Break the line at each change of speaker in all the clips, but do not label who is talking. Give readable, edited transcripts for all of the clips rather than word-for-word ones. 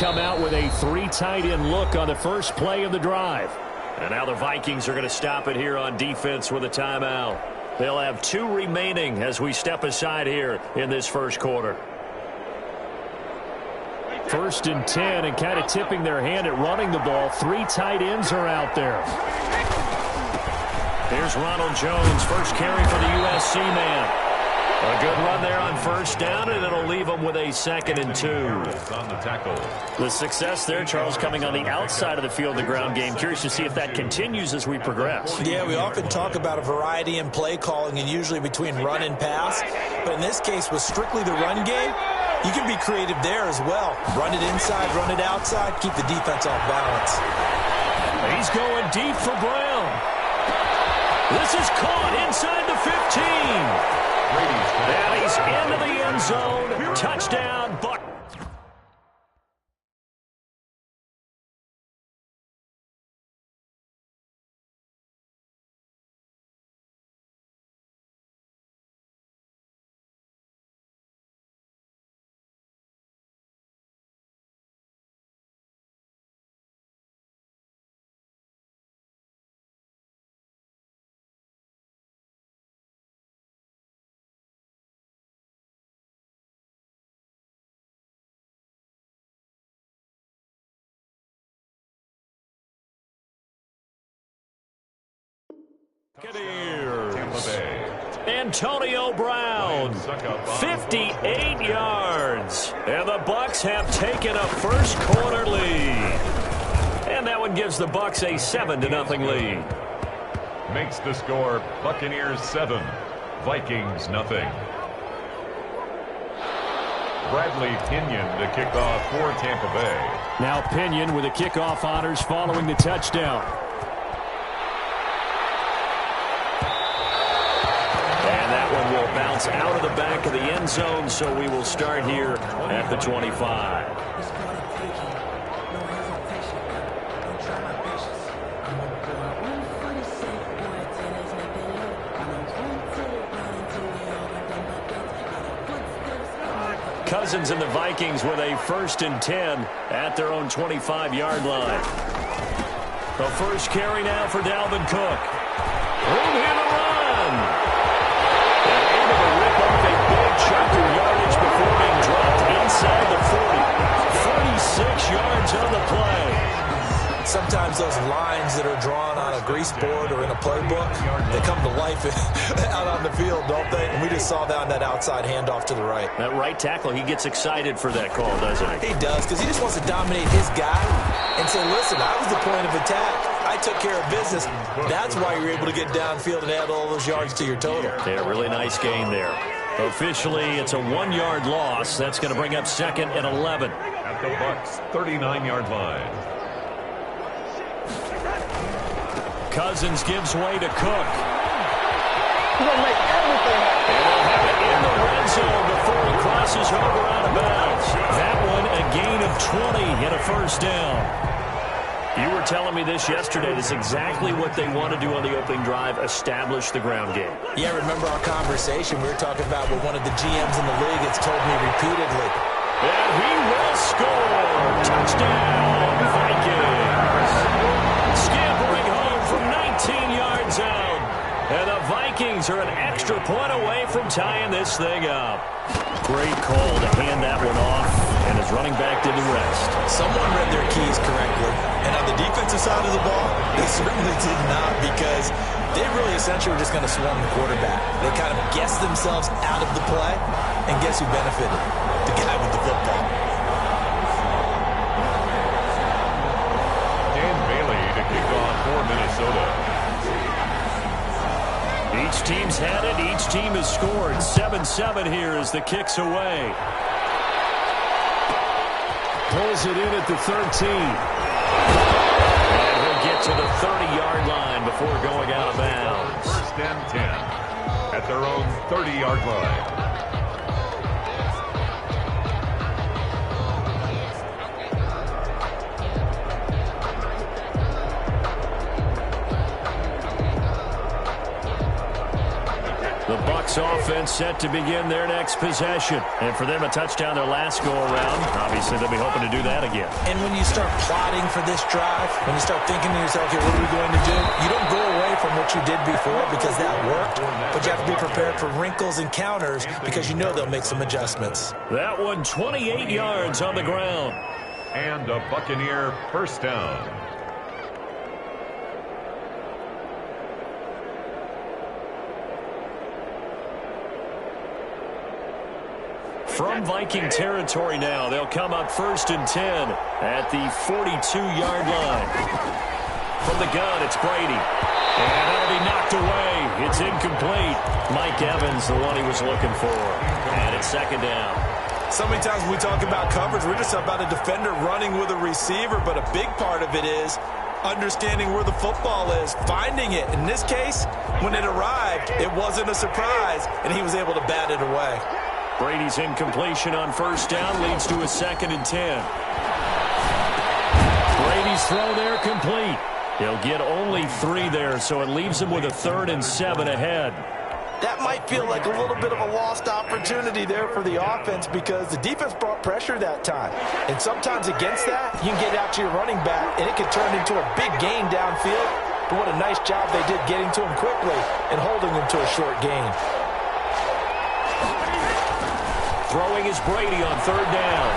come out with a 3 tight end look on the first play of the drive.
And now the Vikings are going to stop it here on defense with a timeout. They'll have 2 remaining as we step aside here in this first quarter.
1st and 10, and kind of tipping their hand at running the ball. 3 tight ends are out there.
Here's Ronald Jones, first carry for the USC man. A good run there on 1st down, and it'll leave them with a 2nd and 2.
On the tackle.
The success there, Charles, coming on the outside of the field, the ground game. Curious to see if that continues as we progress.
Yeah, we often talk about a variety in play calling and usually between run and pass. But in this case, with strictly the run game, you can be creative there as well. Run it inside, run it outside, keep the defense off balance.
He's going deep for Brown. This is caught inside the 15. And he's into the end zone. Touchdown, Buck. Antonio Brown, 58 yards. And the Bucs have taken a first quarter lead. And that one gives the Bucs a 7-0 lead.
Makes the score Buccaneers 7, Vikings nothing. Bradley Pinion to kick off for Tampa Bay.
Now Pinion with the kickoff honors following the touchdown. One will bounce out of the back of the end zone, so we will start here at the 25. Cousins and the Vikings with a 1st and 10 at their own 25-yard line. The first carry now for Dalvin Cook. Room here to run. Chunk of yardage before being dropped inside the 40. 46 yards on the play.
Sometimes those lines that are drawn on a grease board or in a playbook, they come to life out on the field, don't they? And we just saw that on that outside handoff to the right.
That right tackle, he gets excited for that call, doesn't he?
He does, because he just wants to dominate his guy and say, listen, I was the point of attack. I took care of business. That's why you're able to get downfield and add all those yards to your total.
Yeah, really nice gain there. Officially, it's a 1-yard loss. That's going to bring up 2nd and 11.
At the Bucs' 39-yard line.
Cousins gives way to Cook.
He's going to make everything.
And they'll have it in the red zone before he crosses over out of bounds. That one, a gain of 20 and a 1st down. You were telling me this yesterday. That's exactly what they want to do on the opening drive, establish the ground game.
Yeah, remember our conversation? We were talking about what one of the GMs in the league has told me repeatedly.
And he will score. Touchdown, Vikings. Scampering home from 19 yards out. And the Vikings are an extra point away from tying this thing up. Great call to hand that one off, and his running back did the rest.
Someone read their keys correctly. And on the defensive side of the ball, they certainly did not, because they really essentially were just going to swarm the quarterback. They kind of guessed themselves out of the play, and guess who benefited? The guy with the football.
Dan Bailey to kick off for Minnesota.
Each team's had it. Each team has scored. 7-7 here as the kick's away. Pulls it in at the 13. And he'll get to the 30-yard line before going out of bounds.
1st and 10 at their own 30-yard line.
The Bucs offense set to begin their next possession. And for them, a touchdown their last go-around. Obviously, they'll be hoping to do that again.
And when you start plotting for this drive, when you start thinking to yourself, okay, what are we going to do? You don't go away from what you did before because that worked, but you have to be prepared for wrinkles and counters because you know they'll make some adjustments.
That one, 28 yards on the ground.
And a Buccaneer first down.
From Viking territory now, they'll come up 1st and 10 at the 42-yard line. From the gun, it's Brady. And that'll be knocked away. It's incomplete. Mike Evans, the one he was looking for. And it's 2nd down.
So many times when we talk about coverage, we're just about a defender running with a receiver, but a big part of it is understanding where the football is, finding it. In this case, when it arrived, it wasn't a surprise, and he was able to bat it away.
Brady's incompletion on 1st down leads to a 2nd and 10. Brady's throw there complete. He'll get only 3 there, so it leaves him with a 3rd and 7 ahead.
That might feel like a little bit of a lost opportunity there for the offense because the defense brought pressure that time. And sometimes against that, you can get out to your running back, and it could turn into a big gain downfield. But what a nice job they did getting to him quickly and holding him to a short gain.
Throwing is Brady on 3rd down.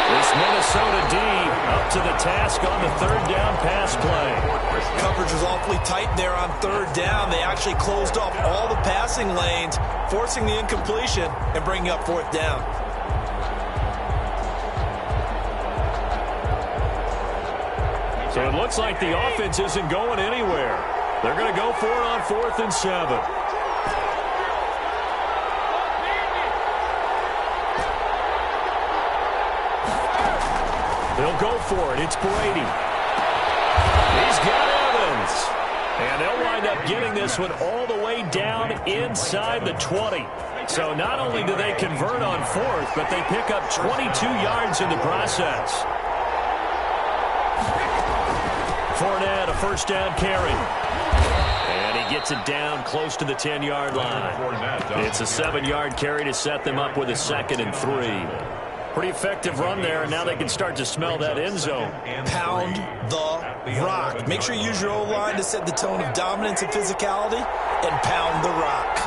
This Minnesota D up to the task on the 3rd down pass play.
Coverage was awfully tight there on 3rd down. They actually closed off all the passing lanes, forcing the incompletion and bringing up 4th down.
So it looks like the offense isn't going anywhere. They're going to go for it on 4th and 7. They'll go for it. It's Brady. He's got Evans. And they'll wind up getting this one all the way down inside the 20. So not only do they convert on 4th, but they pick up 22 yards in the process. Fournette, a 1st down carry. And he gets it down close to the 10-yard line. It's a 7-yard carry to set them up with a 2nd and 3. Pretty effective run there, and now they can start to smell that end zone.
Pound the rock. Make sure you use your O-line to set the tone of dominance and physicality, and pound the rock.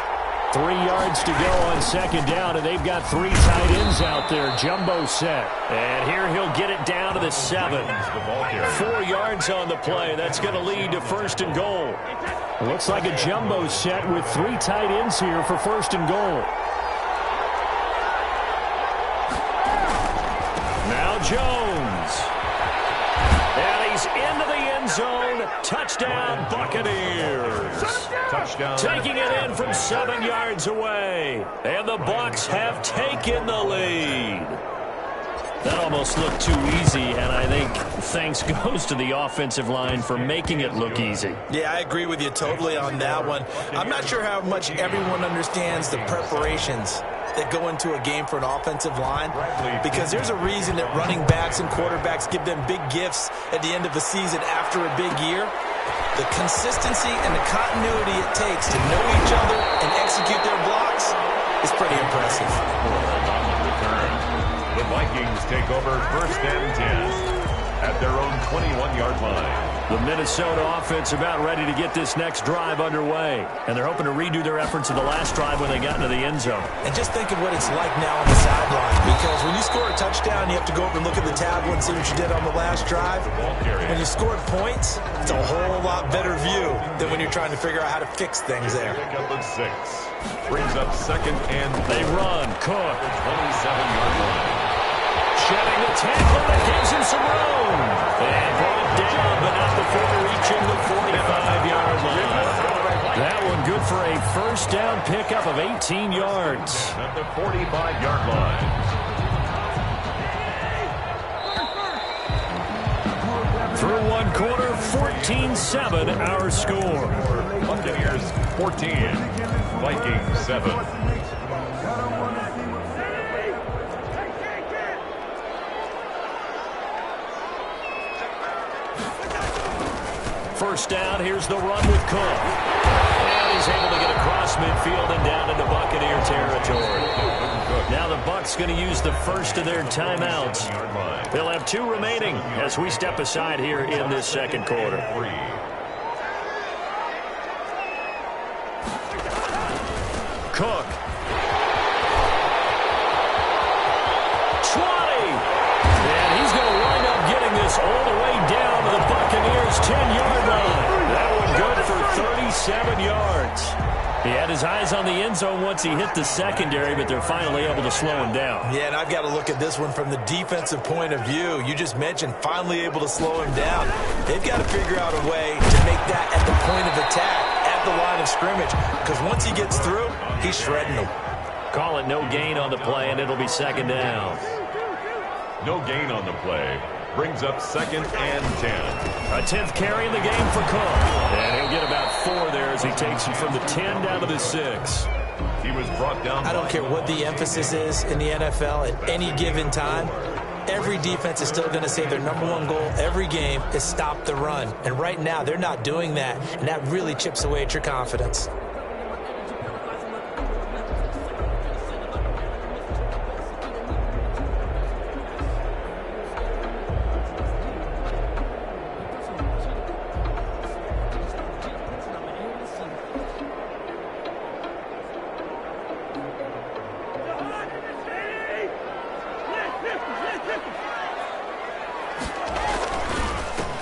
3 yards to go on 2nd down, and they've got 3 tight ends out there. Jumbo set. And here he'll get it down to the 7. 4 yards on the play. That's going to lead to 1st and goal. Looks like a jumbo set with 3 tight ends here for 1st and goal. Jones. And he's into the end zone. Touchdown, Buccaneers.
Touchdown.
Taking it in from 7 yards away. And the Bucs have taken the lead. That almost looked too easy, and I think thanks goes to the offensive line for making it look easy.
Yeah, I agree with you totally on that one. I'm not sure how much everyone understands the preparations that go into a game for an offensive line, because there's a reason that running backs and quarterbacks give them big gifts at the end of the season after a big year. The consistency and the continuity it takes to know each other and execute their blocks is pretty impressive.
The Vikings take over 1st and 10 at their own 21-yard line.
The Minnesota offense about ready to get this next drive underway. And they're hoping to redo their efforts of the last drive when they got into the end zone.
And just think of what it's like now on the sideline. Because when you score a touchdown, you have to go over and look at the tablet and see what you did on the last drive. When you scored points, it's a whole lot better view than when you're trying to figure out how to fix things there.
Pickup of 6. Brings up 2nd and
they run. Cook.
27-yard line.
Shedding the tackle that gives him some room. And brought down, but not before reaching the 45-yard line. That one good for a 1st down pickup of 18 yards.
At the 45-yard line.
Through 1 quarter, 14-7 our score.
Buccaneers 14, Vikings 7.
First down, here's the run with Cook. able to get across midfield and down into Buccaneer territory. Now the Bucs going to use the first of their timeouts. They'll have 2 remaining as we step aside here in this second quarter. Cook. 20. And he's going to wind up getting this all the way down to the Buccaneers' 10-yard line. That one good for 37 yards. He had his eyes on the end zone once he hit the secondary, but they're finally able to slow him down.
Yeah, and I've got to look at this one from the defensive point of view. You just mentioned finally able to slow him down. They've got to figure out a way to make that at the point of attack, at the line of scrimmage, because once he gets through, he's shredding them.
Call it no gain on the play, and it'll be second down.
No gain on the play. Brings up 2nd and 10.
A 10th carry in the game for Cook. And he'll get about 4 there as he takes him from the 10 down to the 6.
He was brought down.
I don't care what the emphasis is in the NFL at any given time. Every defense is still going to say their #1 goal every game is stop the run. And right now, they're not doing that, and that really chips away at your confidence.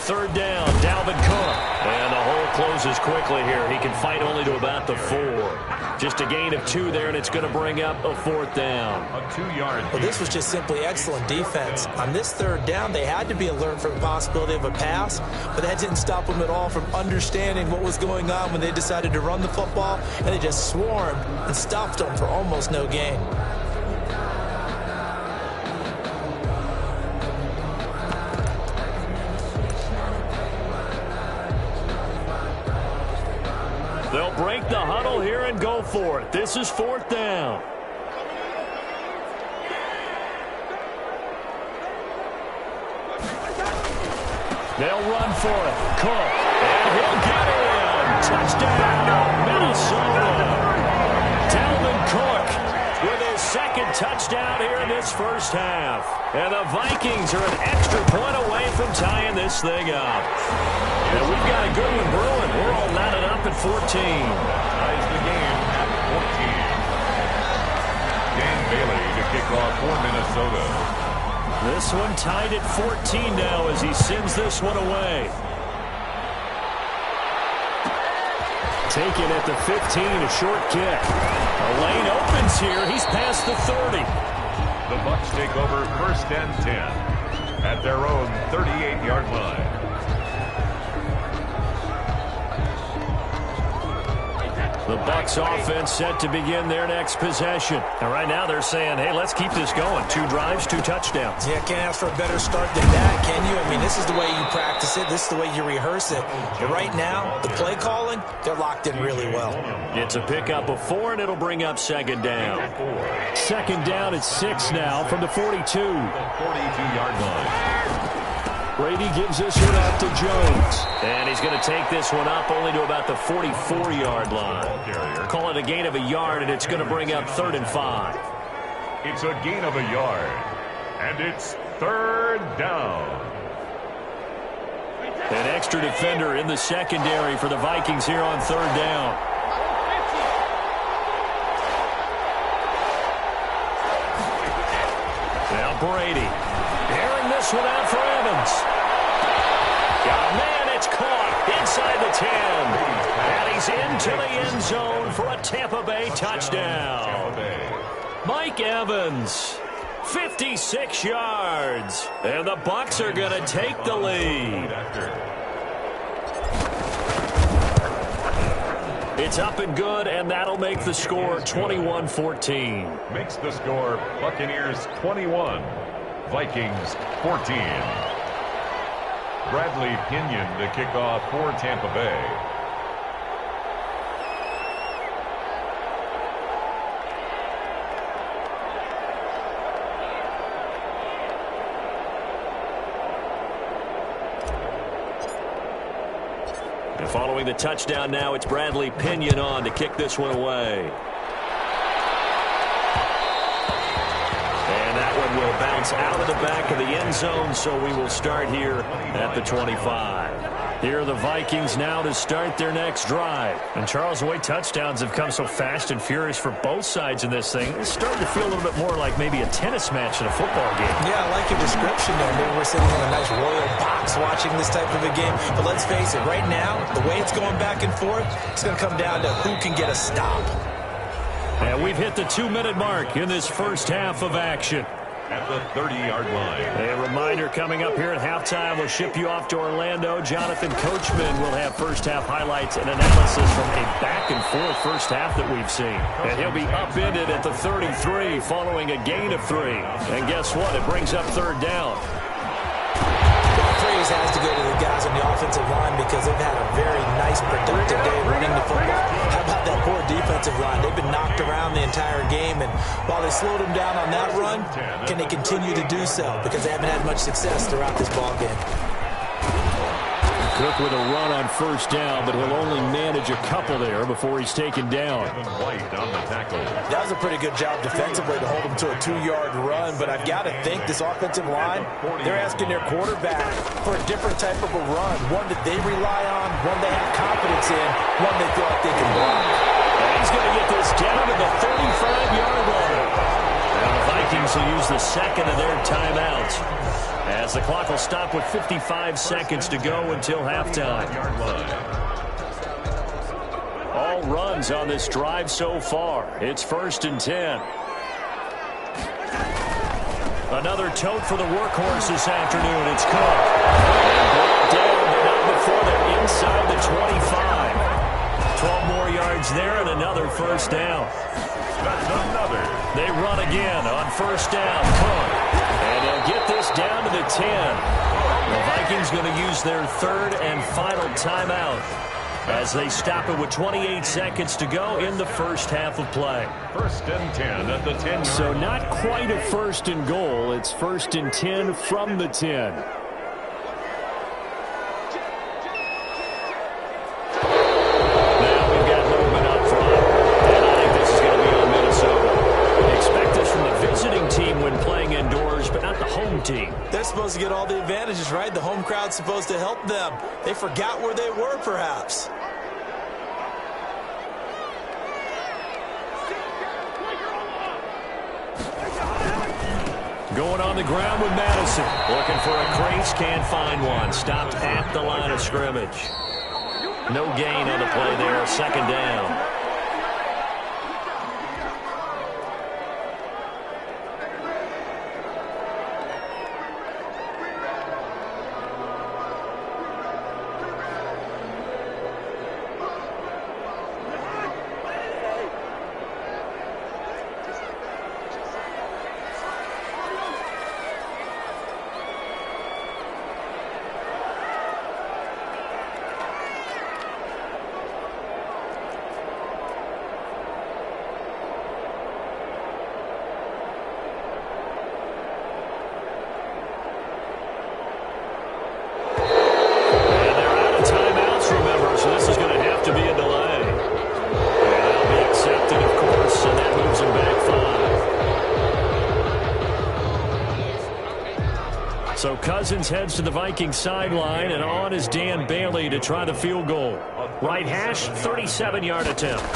Third down, Dalvin Cook. And the hole closes quickly here. He can fight only to about the 4. Just a gain of 2 there, and it's going to bring up a 4th down.
A 2-yard.
Well, this was just simply excellent defense. On this third down, they had to be alert for the possibility of a pass, but that didn't stop them at all from understanding what was going on when they decided to run the football, and they just swarmed and stuffed them for almost no gain.
They'll break the huddle here and go for it. This is 4th down. They'll run for it. Cook. And he'll get in. Touchdown, Minnesota. Dalvin Cook with his 2nd touchdown here in this first half. And the Vikings are an extra point away from tying this thing up. And we've got a good one brewing. We're all knotted up at 14.
Ties the game at 14. Dan Bailey to kick off for Minnesota.
This one tied at 14 now as he sends this one away. Taken at the 15, a short kick. A lane opens here. He's past the 30.
The Bucs take over 1st and 10 at their own 38-yard line.
The Bucs offense set to begin their next possession. And right now they're saying, hey, let's keep this going. 2 drives, 2 touchdowns.
Yeah, can't ask for a better start than that, can you? I mean, this is the way you practice it. This is the way you rehearse it. But right now, the play calling, they're locked in really well.
It's a pickup of 4, and it'll bring up 2nd down. 2nd down at 6 now from the 42.
42-yard line.
Brady gives this one up to Jones. And he's going to take this one up only to about the 44-yard line. Call it a gain of a yard, and it's going to bring up 3rd and 5.
It's a gain of a yard. And it's 3rd down.
An extra defender in the secondary for the Vikings here on 3rd down. Now Brady. Airing this one out for Evans. Oh, man, it's caught inside the 10. And he's into the end zone for a Tampa Bay touchdown. Mike Evans, 56 yards. And the Bucs are going to take the lead. It's up and good, and that'll make the score 21-14.
Makes the score Buccaneers 21. Vikings 14. Bradley Pinion to kick off for Tampa Bay.
Following the touchdown now, it's Bradley Pinion on to kick this one away. And that one will bounce out of the back of the end zone, so we will start here at the 25. Here are the Vikings now to start their next drive.
And Charles, the way touchdowns have come so fast and furious for both sides in this thing, it's starting to feel a little bit more like maybe a tennis match in a football game.
Yeah, I like your description there. Maybe we're sitting in a nice royal box watching this type of a game. But let's face it, right now, the way it's going back and forth, it's going to come down to who can get a stop.
And we've hit the 2-minute mark in this first half of action.
At the 30-yard line.
A reminder coming up here at halftime. We'll ship you off to Orlando. Jonathan Coachman will have first-half highlights and analysis from a back-and-forth first half that we've seen. And he'll be upended at the 33 following a gain of 3. And guess what? It brings up third down.
Praise has to go to the guys on the offensive line because they've had a very nice, productive day running the football. How about that poor defensive line? They've been knocked around the entire game, and while they slowed them down on that run, can they continue to do so? Because they haven't had much success throughout this ball game.
Cook with a run on first down, but he'll only manage a couple there before he's taken down.
White on the tackle.
That was a pretty good job defensively to hold him to a 2-yard run, but I've got to think this offensive line, they're asking their quarterback for a different type of a run, one that they rely on, one they have confidence in, one they feel like they can block.
And he's going to get this down to the 35-yard line. Now the Vikings will use the second of their timeouts, as the clock will stop with 55 seconds to go until halftime. All runs on this drive so far. It's 1st and 10. Another tote for the workhorse this afternoon. It's Cook. And brought down, but not before they're inside the 25. 12 more yards there and another first down.
That's another.
They run again on first down. Cook. And they'll get this down to the 10. The Vikings going to use their third and final timeout as they stop it with 28 seconds to go in the first half of play.
1st and 10 at the 10-yard.
So not quite a first and goal. It's 1st and 10 from the 10. Now we've got movement up front. And I think this is going to be on Minnesota. Expect this from the visiting team when playing indoors, but not the home team.
They're supposed to get all the advantages, right? The home crowd's supposed to help them. They forgot where they were, perhaps.
Going on the ground with Madison. Looking for a crease, can't find one. Stopped at the line of scrimmage. No gain on the play there, 2nd down. So Cousins heads to the Vikings sideline, and on is Dan Bailey to try the field goal. Right hash, 37-yard attempt.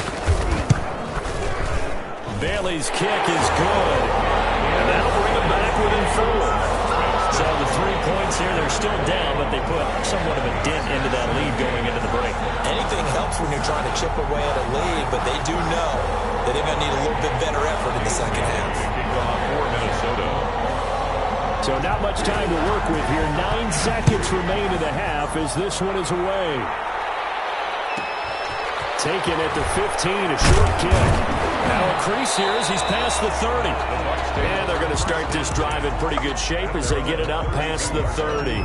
Bailey's kick is good, and that'll bring them back within 4. So the 3 points here, they're still down, but they put somewhat of a dent into that lead going into the break.
Anything helps when you're trying to chip away at a lead, but they do know that they're going to need a little bit better effort in the second half.
For Minnesota.
So not much time to work with here. 9 seconds remain in the half as this one is away. Taken at the 15, a short kick. Now a crease here as he's past the 30. And they're going to start this drive in pretty good shape as they get it up past the 30.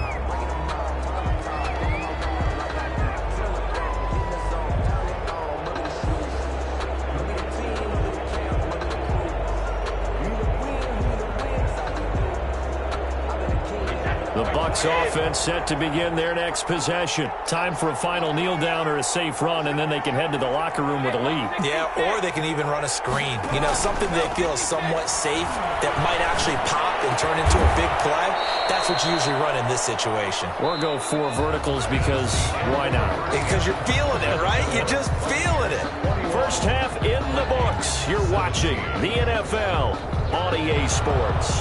Bucs offense set to begin their next possession. Time for a final kneel down or a safe run, and then they can head to the locker room with a lead.
Yeah, or they can even run a screen. You know, something they feel is somewhat safe that might actually pop and turn into a big play. That's what you usually run in this situation.
Or go 4 verticals because why not?
Because you're feeling it, right? You're just feeling it.
First half in the books. You're watching the NFL on EA Sports.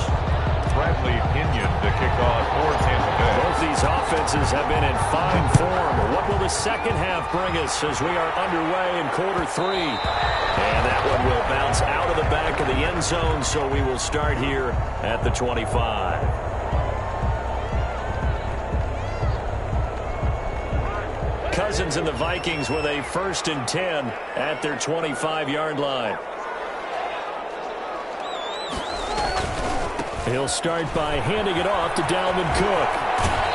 Bradley Pinion to kick off for Tampa Bay.
Both these offenses have been in fine form. What will the second half bring us as we are underway in quarter 3? And that one will bounce out of the back of the end zone, so we will start here at the 25. Cousins and the Vikings with a 1st and 10 at their 25-yard line. He'll start by handing it off to Dalvin Cook.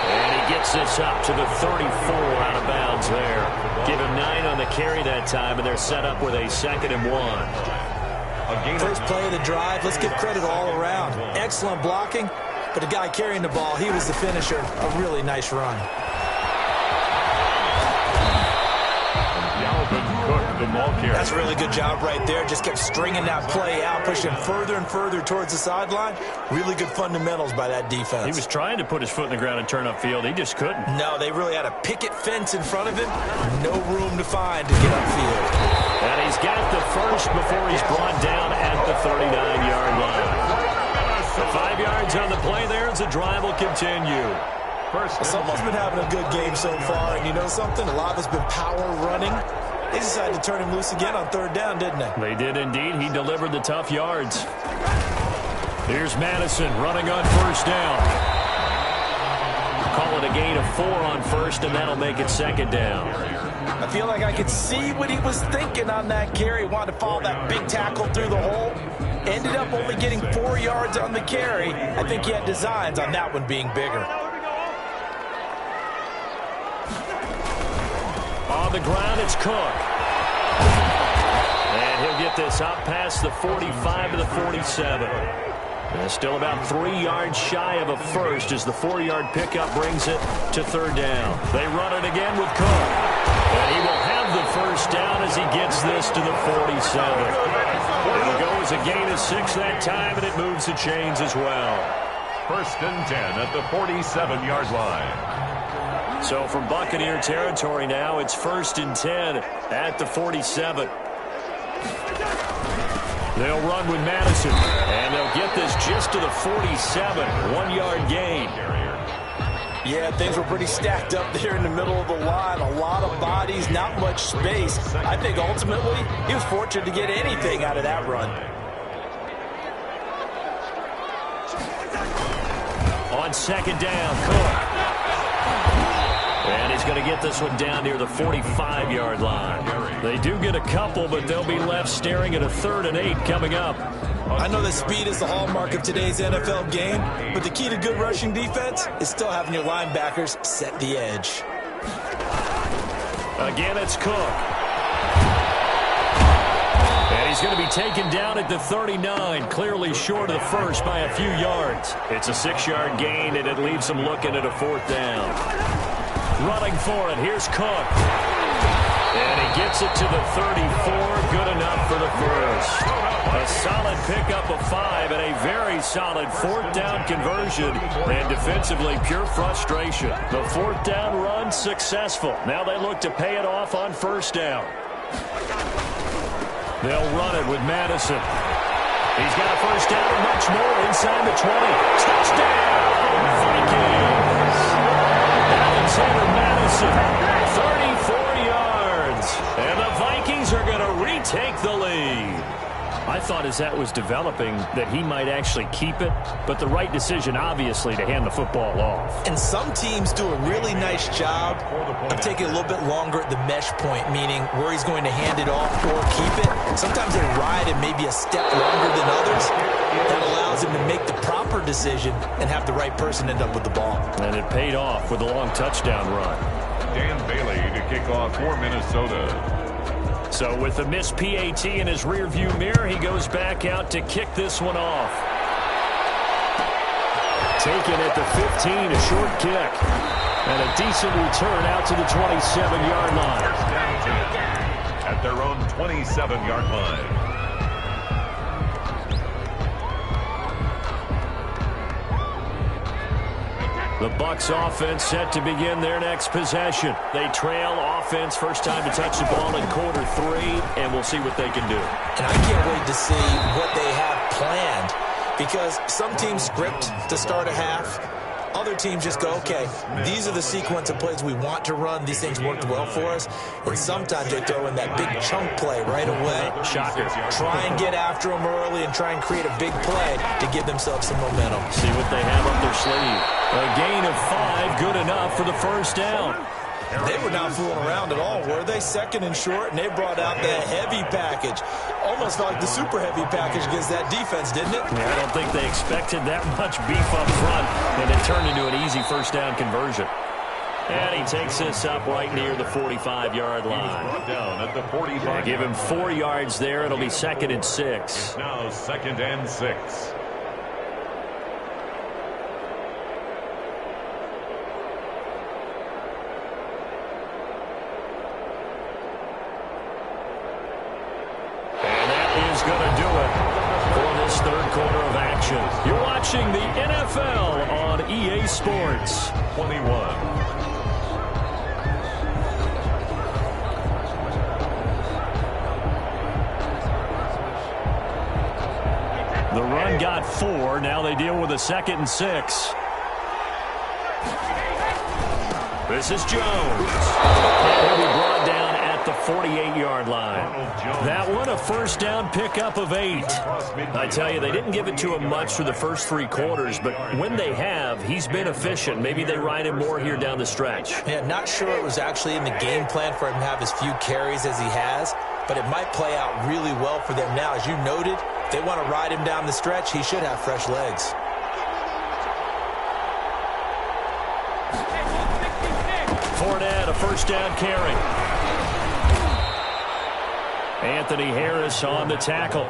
And he gets this up to the 34 out of bounds there. Give him 9 on the carry that time, and they're set up with a 2nd and 1.
First play of the drive, let's give credit all around. Excellent blocking, but the guy carrying the ball, he was the finisher. A really nice run. That's a really good job right there. Just kept stringing that play out, pushing further and further towards the sideline. Really good fundamentals by that defense.
He was trying to put his foot in the ground and turn upfield. He just couldn't.
No, they really had a picket fence in front of him. No room to find to get upfield.
And he's got the first before he's brought down at the 39-yard line. 5 yards on the play there as the drive will continue.
Someone's been having a good game so far, and you know something? A lot of it's been power running. They decided to turn him loose again on 3rd down, didn't they?
They did indeed. He delivered the tough yards. Here's Madison running on 1st down. Call it a gain of 4 on 1st, and that'll make it 2nd down.
I feel like I could see what he was thinking on that carry. Wanted to follow that big tackle through the hole. Ended up only getting 4 yards on the carry. I think he had designs on that one being bigger.
On the ground, it's Cook. And he'll get this up past the 45 to the 47. And still about 3 yards shy of a first as the 4-yard pickup brings it to 3rd down. They run it again with Cook. And he will have the 1st down as he gets this to the 47. It'll go as a gain of 6 that time, and it moves the chains as well.
1st and 10 at the 47-yard line.
So from Buccaneer territory now, it's 1st and 10 at the 47. They'll run with Madison, and they'll get this just to the 47, 1-yard gain.
Yeah, things were pretty stacked up there in the middle of the line. A lot of bodies, not much space. I think ultimately he was fortunate to get anything out of that run.
On 2nd down, Cook. And he's going to get this one down near the 45-yard line. They do get a couple, but they'll be left staring at a 3rd and 8 coming up.
I know that speed is the hallmark of today's NFL game, but the key to good rushing defense is still having your linebackers set the edge.
Again, it's Cook. And he's going to be taken down at the 39, clearly short of the first by a few yards. It's a 6-yard gain, and it leaves them looking at a 4th down. Running for it, here's Cook. And he gets it to the 34, good enough for the first. A solid pickup of 5 and a very solid 4th down conversion. And defensively, pure frustration. The 4th down run successful. Now they look to pay it off on 1st down. They'll run it with Madison. He's got a 1st down and much more inside the 20. Touchdown, Vikings! Alexander Madison, 34 yards. And the Vikings are going to retake the lead. I thought as that was developing that he might actually keep it, but the right decision, obviously, to hand the football off.
And some teams do a really nice job of taking a little bit longer at the mesh point, meaning where he's going to hand it off or keep it. Sometimes they ride it maybe a step longer than others. That allows him to make the proper decision and have the right person end up with the ball.
And it paid off with a long touchdown run.
Dan Bailey to kick off for Minnesota.
So with the missed PAT in his rearview mirror, he goes back out to kick this one off. Taken at the 15, a short kick. And a decent return out to the 27-yard line.
First down 10 at their own 27-yard line.
The Bucs offense set to begin their next possession. They trail offense, first time to touch the ball in quarter 3, and we'll see what they can do.
And I can't wait to see what they have planned, because some teams script to start a half. Other teams just go, okay, these are the sequence of plays we want to run. These things worked well for us. And sometimes they throw in that big chunk play right away.
Shocker.
Try and get after them early and try and create a big play to give themselves some momentum.
See what they have up their sleeve. A gain of 5, good enough for the first down.
They were not fooling around at all, were they? Second and short, and they brought out the heavy package. Almost felt like the super heavy package against that defense, didn't it?
Yeah, I don't think they expected that much beef up front, and it turned into an easy first down conversion. And he takes this up right near the 45-yard line.
Brought down at the 45.
Give him 4 yards there. It'll be 2nd and 6.
Now 2nd and 6.
Going to do it for this third quarter of action. You're watching the NFL on EA Sports.
21.
The run got 4. Now they deal with a 2nd and 6. This is Jones. And he'll be brought down at the 48-yard line. That one a first down pickup of 8. I tell you, they didn't give it to him much for the first 3 quarters, but when they have, he's been efficient. Maybe they ride him more here down the stretch.
Yeah, not sure it was actually in the game plan for him to have as few carries as he has, but it might play out really well for them now. As you noted, if they want to ride him down the stretch, he should have fresh legs.
Fournette, a first down carry. Anthony Harris on the tackle.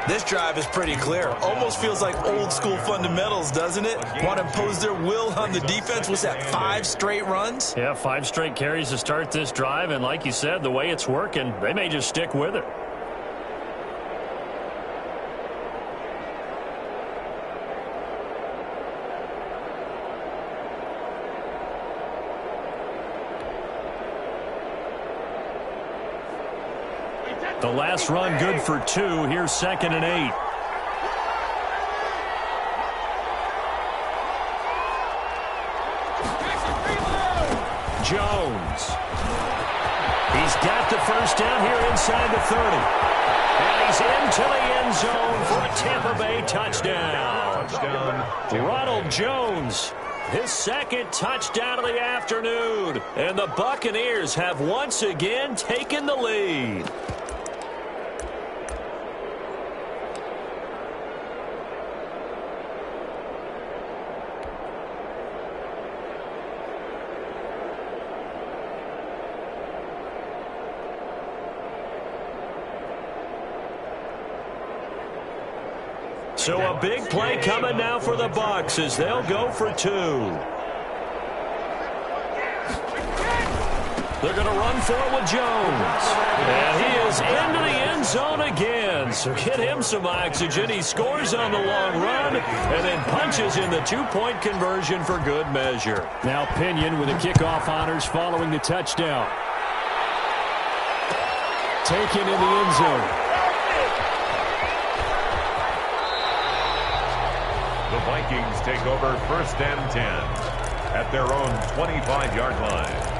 This drive is pretty clear. Almost feels like old school fundamentals, doesn't it? Want to impose their will on the defense. Was that 5 straight runs?
Yeah, 5 straight carries to start this drive. And like you said, the way it's working, they may just stick with it. The last run good for 2. Here's 2nd and 8. Jones. He's got the first down here inside the 30. And he's into the end zone for a Tampa Bay touchdown. Ronald Jones, his 2nd touchdown of the afternoon. And the Buccaneers have once again taken the lead. So a big play coming now for the Bucs as they'll go for 2. They're going to run for it with Jones. And he is into the end zone again. So get him some oxygen. He scores on the long run and then punches in the 2-point conversion for good measure. Now Pinion with the kickoff honors following the touchdown. Taken in the end zone.
The Vikings take over 1st and 10 at their own 25-yard line.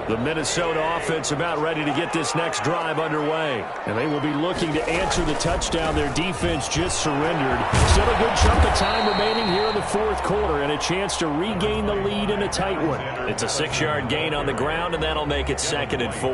The Minnesota offense about ready to get this next drive underway. And they will be looking to answer the touchdown their defense just surrendered. Still a good chunk of time remaining here in the 4th quarter and a chance to regain the lead in a tight one. It's a 6-yard gain on the ground, and that'll make it 2nd and 4.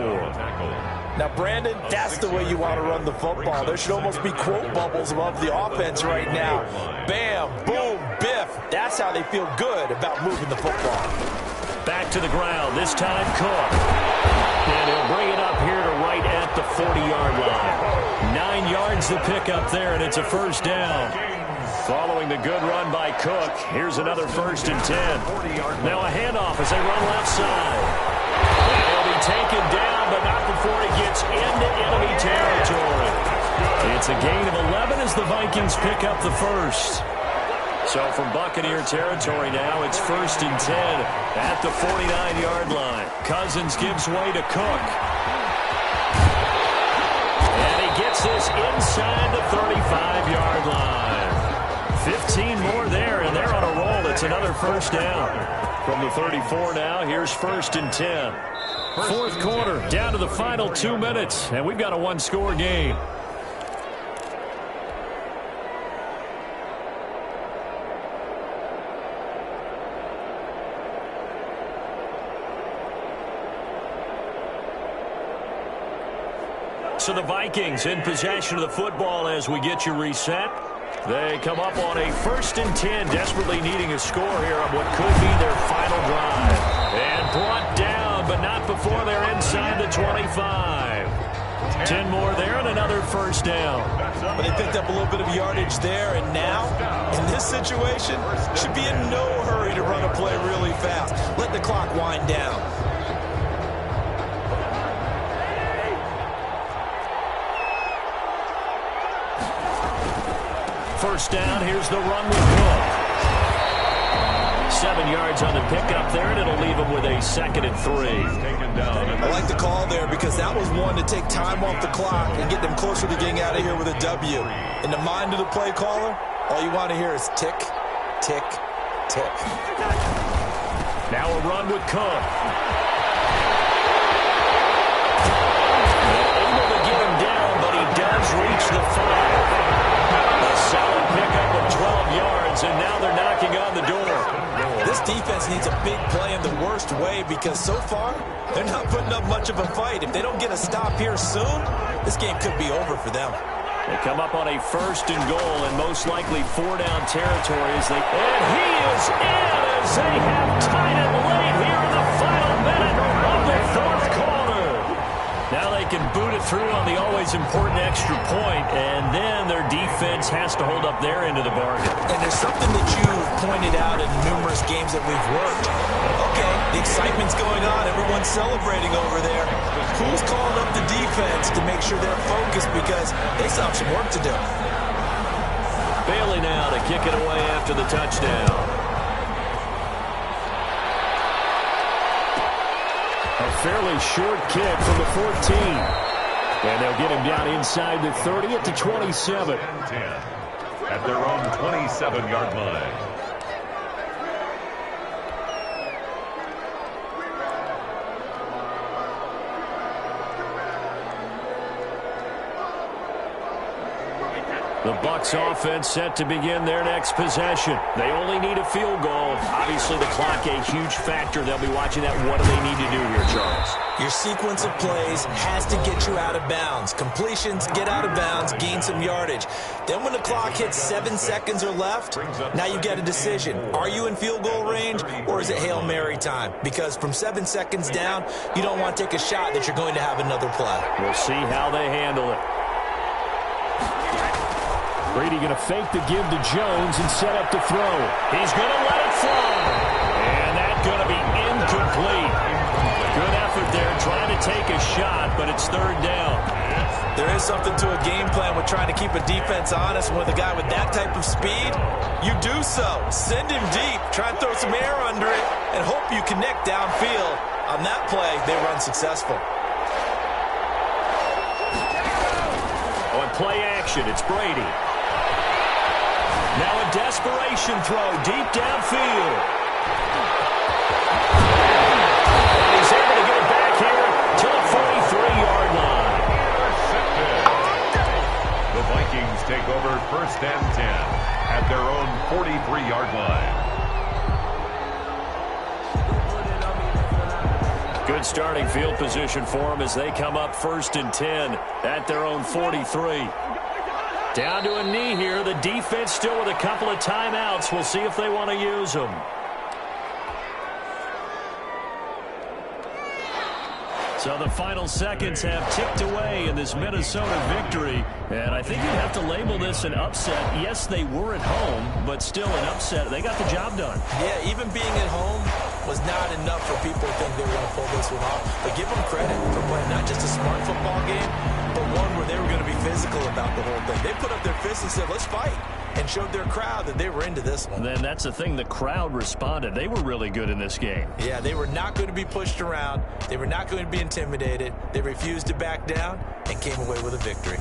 Now, Brandon, that's the way you want to run the football. There should almost be quote bubbles above the offense right now. Bam, boom, biff. That's how they feel good about moving the football.
Back to the ground. This time Cook. And he'll bring it up here to right at the 40-yard line. 9 yards to pick up there, and it's a first down. Following the good run by Cook, here's another 1st and 10. Now a handoff as they run left side. And he'll be taken down, but not before he gets into enemy territory. It's a gain of 11 as the Vikings pick up the first. So from Buccaneer territory now, it's 1st and 10 at the 49-yard line. Cousins gives way to Cook. And he gets this inside the 35-yard line. 15 more there, and they're on a roll. It's another first down. From the 34 now, here's 1st and 10. Fourth quarter, down to the final 2 minutes, and we've got a one-score game. So the Vikings in possession of the football as we get you reset. They come up on a 1st and 10, desperately needing a score here on what could be their final drive. And brought down, but not before they're inside the 25. 10 more there and another first down.
But they picked up a little bit of yardage there, and now, in this situation, should be in no hurry to run a play really fast. Let the clock wind down.
First down, here's the run with Cook. 7 yards on the pickup there, and it'll leave him with a 2nd and 3.
I like the call there because that was one to take time off the clock and get them closer to getting out of here with a W. In the mind of the play caller, all you want to hear is tick, tick, tick.
Now a run with Cook. Able to get him down, but he does reach the 5. Solid pickup of 12 yards, and now they're knocking on the door.
This defense needs a big play in the worst way because so far, they're not putting up much of a fight. If they don't get a stop here soon, this game could be over for them.
They come up on a 1st and goal and most likely 4-down territory as they... And he is in as they have tied it late here in the final minute of the fourth quarter. Now they can boot it through on the always important extra point, and then their defense has to hold up their end of the bargain.
And there's something that you've pointed out in numerous games that we've worked. Okay, the excitement's going on. Everyone's celebrating over there. Who's calling up the defense to make sure they're focused because they still have some work to do?
Bailey now to kick it away after the touchdown. A fairly short kick from the 14. And they'll get him down inside the 30 at the 27.
At their own 27-yard line.
The Bucs offense set to begin their next possession. They only need a field goal. Obviously, the clock a huge factor. They'll be watching that. What do they need to do here, Charles?
Your sequence of plays has to get you out of bounds. Completions, get out of bounds, gain some yardage. Then when the clock hits 7 seconds or left, now you get a decision. Are you in field goal range or is it Hail Mary time? Because from 7 seconds down, you don't want to take a shot that you're going to have another play.
We'll see how they handle it. Brady going to fake the give to Jones and set up to throw. He's going to let it fly. And that's going to be incomplete. Good effort there trying to take a shot, but it's 3rd down.
There is something to a game plan with trying to keep a defense honest. With a guy with that type of speed, you do so. Send him deep, try and throw some air under it, and hope you connect downfield. On that play, they run successful.
On play action, it's Brady. Now a desperation throw deep downfield. And he's able to get it back here to the 43-yard line.
The Vikings take over 1st and 10 at their own 43-yard line.
Good starting field position for them as they come up 1st and 10 at their own 43. Down to a knee here. The defense still with a couple of timeouts. We'll see if they want to use them. So the final seconds have ticked away in this Minnesota victory. And I think you'd have to label this an upset. Yes, they were at home, but still an upset. They got the job done.
Yeah, even being at home was not enough for people to think they were going to pull this one off. But give them credit for playing not just a smart football game, but one where they were going to be physical about the whole thing. They put up their fists and said, let's fight, and showed their crowd that they were into this one.
Then that's the thing. The crowd responded. They were really good in this game.
Yeah, they were not going to be pushed around. They were not going to be intimidated. They refused to back down and came away with a victory.